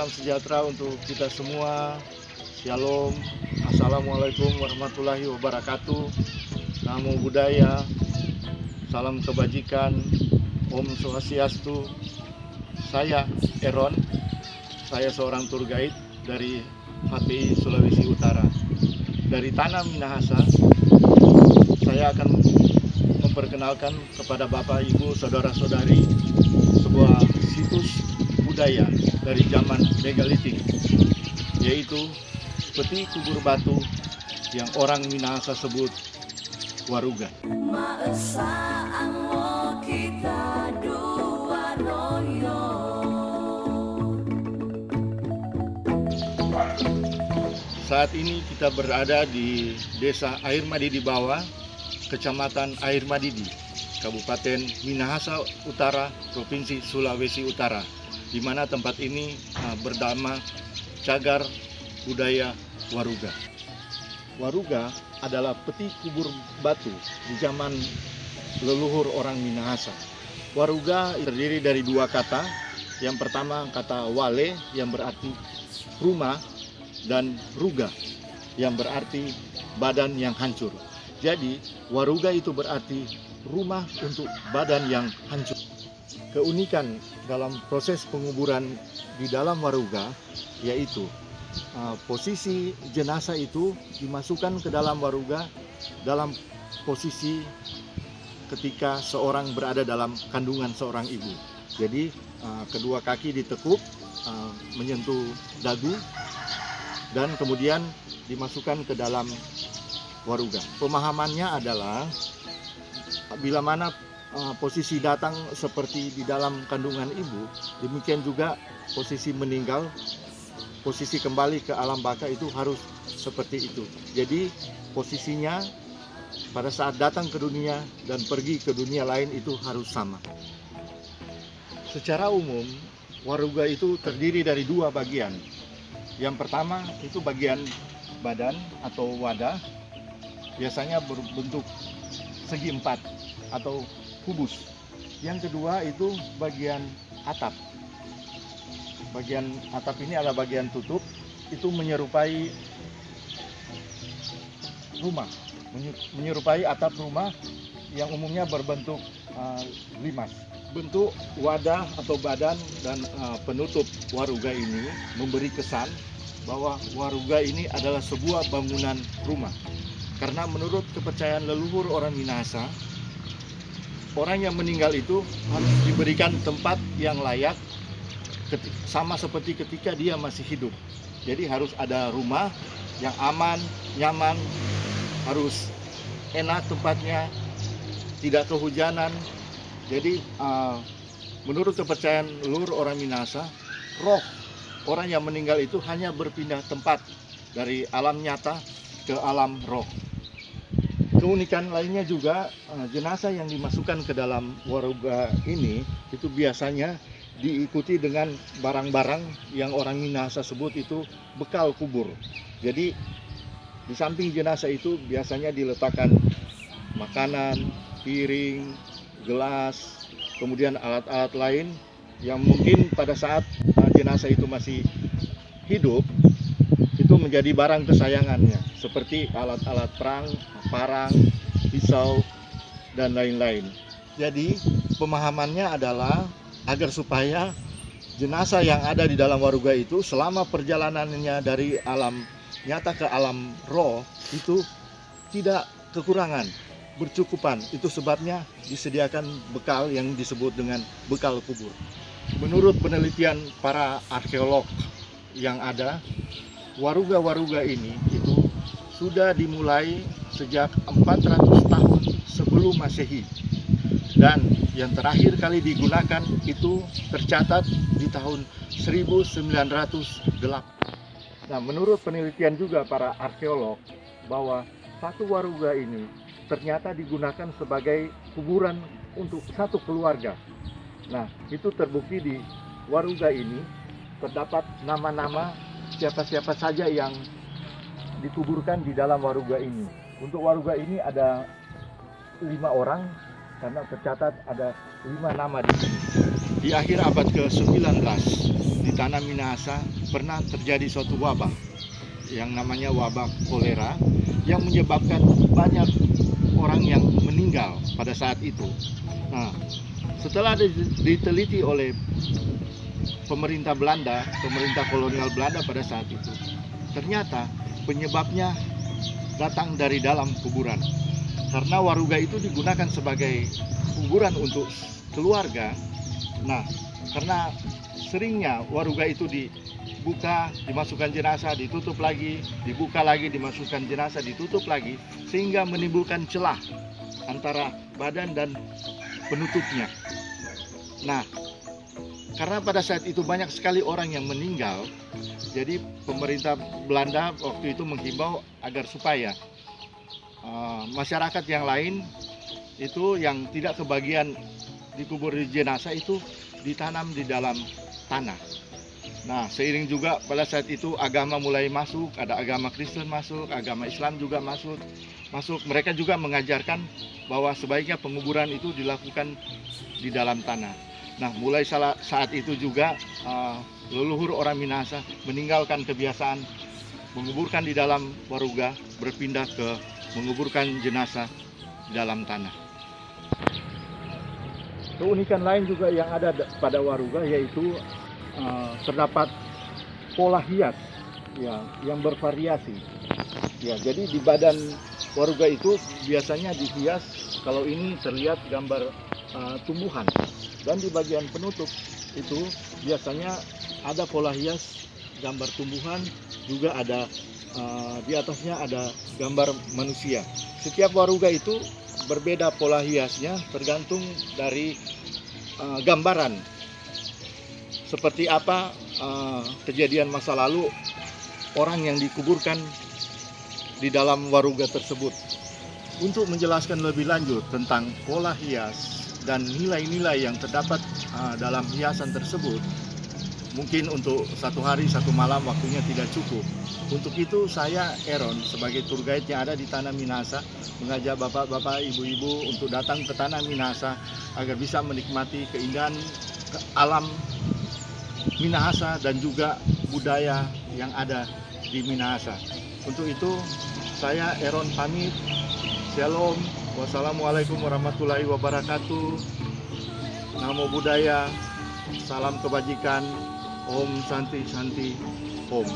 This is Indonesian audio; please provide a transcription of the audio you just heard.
Salam sejahtera untuk kita semua. Shalom. Assalamualaikum warahmatullahi wabarakatuh. Namo Buddhaya. Salam kebajikan. Om Swastiastu. Saya Eron. Saya seorang tour guide dari HPI Sulawesi Utara. Dari Tanah Minahasa, saya akan memperkenalkan kepada Bapak, Ibu, Saudara-saudari sebuah situs budaya dari zaman megalitik, yaitu peti kubur batu yang orang Minahasa sebut Waruga. Saat ini kita berada di Desa Air Madidi Bawah, Kecamatan Air Madidi, Kabupaten Minahasa Utara, Provinsi Sulawesi Utara, di mana tempat ini bernama Cagar Budaya Waruga. Waruga adalah peti kubur batu di zaman leluhur orang Minahasa. Waruga terdiri dari dua kata. Yang pertama kata wale yang berarti rumah, dan ruga yang berarti badan yang hancur. Jadi waruga itu berarti rumah untuk badan yang hancur. Keunikan dalam proses penguburan di dalam waruga yaitu posisi jenazah itu dimasukkan ke dalam waruga dalam posisi ketika seorang berada dalam kandungan seorang ibu. Jadi kedua kaki ditekuk menyentuh dagu dan kemudian dimasukkan ke dalam waruga. Pemahamannya adalah bila mana posisi datang seperti di dalam kandungan ibu, demikian juga posisi meninggal, posisi kembali ke alam baka itu harus seperti itu. Jadi posisinya pada saat datang ke dunia dan pergi ke dunia lain itu harus sama. Secara umum, waruga itu terdiri dari dua bagian. Yang pertama itu bagian badan atau wadah, biasanya berbentuk segi empat atau kubus. Yang kedua itu bagian atap. Bagian atap ini adalah bagian tutup, itu menyerupai rumah, menyerupai atap rumah yang umumnya berbentuk limas. Bentuk wadah atau badan dan penutup waruga ini memberi kesan bahwa waruga ini adalah sebuah bangunan rumah. Karena menurut kepercayaan leluhur orang Minahasa, orang yang meninggal itu harus diberikan tempat yang layak sama seperti ketika dia masih hidup. Jadi harus ada rumah yang aman, nyaman, harus enak tempatnya, tidak kehujanan. Jadi menurut kepercayaan leluhur orang Minahasa, roh orang yang meninggal itu hanya berpindah tempat dari alam nyata ke alam roh. Keunikan lainnya juga jenazah yang dimasukkan ke dalam waruga ini itu biasanya diikuti dengan barang-barang yang orang Minahasa sebut itu bekal kubur. Jadi di samping jenazah itu biasanya diletakkan makanan, piring, gelas, kemudian alat-alat lain yang mungkin pada saat jenazah itu masih hidup itu menjadi barang kesayangannya, seperti alat-alat perang, parang, pisau, dan lain-lain. Jadi pemahamannya adalah agar supaya jenazah yang ada di dalam waruga itu selama perjalanannya dari alam nyata ke alam roh itu tidak kekurangan, bercukupan. Itu sebabnya disediakan bekal yang disebut dengan bekal kubur. Menurut penelitian para arkeolog yang ada, waruga-waruga ini itu sudah dimulai sejak 400 tahun sebelum Masehi. Dan yang terakhir kali digunakan itu tercatat di tahun 1908. Nah, menurut penelitian juga para arkeolog bahwa satu waruga ini ternyata digunakan sebagai kuburan untuk satu keluarga. Nah, itu terbukti di waruga ini terdapat nama-nama siapa-siapa saja yang dikuburkan di dalam waruga ini. Untuk waruga ini ada 5 orang karena tercatat ada 5 nama di sini. Di akhir abad ke-19 di tanah Minahasa pernah terjadi suatu wabah yang namanya wabah kolera yang menyebabkan banyak orang yang meninggal pada saat itu. Nah, setelah diteliti oleh pemerintah Belanda, pemerintah kolonial Belanda pada saat itu, ternyata penyebabnya datang dari dalam kuburan. Karena Waruga itu digunakan sebagai kuburan untuk keluarga. Nah, karena seringnya Waruga itu dibuka, dimasukkan jenazah, ditutup lagi, dibuka lagi, dimasukkan jenazah, ditutup lagi, sehingga menimbulkan celah antara badan dan penutupnya. Nah, karena pada saat itu banyak sekali orang yang meninggal, jadi pemerintah Belanda waktu itu menghimbau agar supaya masyarakat yang lain itu yang tidak kebagian dikubur di jenazah itu ditanam di dalam tanah. Nah, seiring juga pada saat itu agama mulai masuk, ada agama Kristen masuk, agama Islam juga masuk. Mereka juga mengajarkan bahwa sebaiknya penguburan itu dilakukan di dalam tanah. Nah, mulai saat itu juga leluhur orang Minahasa meninggalkan kebiasaan menguburkan di dalam Waruga, berpindah ke menguburkan jenazah di dalam tanah. Keunikan lain juga yang ada pada Waruga yaitu terdapat pola hias ya, yang bervariasi. Ya, jadi di badan Waruga itu biasanya dihias, kalau ini terlihat gambar tumbuhan, dan di bagian penutup itu biasanya ada pola hias gambar tumbuhan, juga ada di atasnya ada gambar manusia. Setiap Waruga itu berbeda pola hiasnya tergantung dari gambaran seperti apa kejadian masa lalu orang yang dikuburkan di dalam Waruga tersebut. Untuk menjelaskan lebih lanjut tentang pola hias dan nilai-nilai yang terdapat dalam hiasan tersebut, mungkin untuk 1 hari 1 malam waktunya tidak cukup. Untuk itu saya Aaron sebagai tour guide yang ada di tanah Minahasa mengajak bapak-bapak, ibu-ibu untuk datang ke tanah Minahasa agar bisa menikmati keindahan alam Minahasa dan juga budaya yang ada di Minahasa. Untuk itu saya Aaron pamit. Shalom. Wassalamualaikum warahmatullahi wabarakatuh. Namo Buddhaya. Salam kebajikan. Om Santi Santi Om.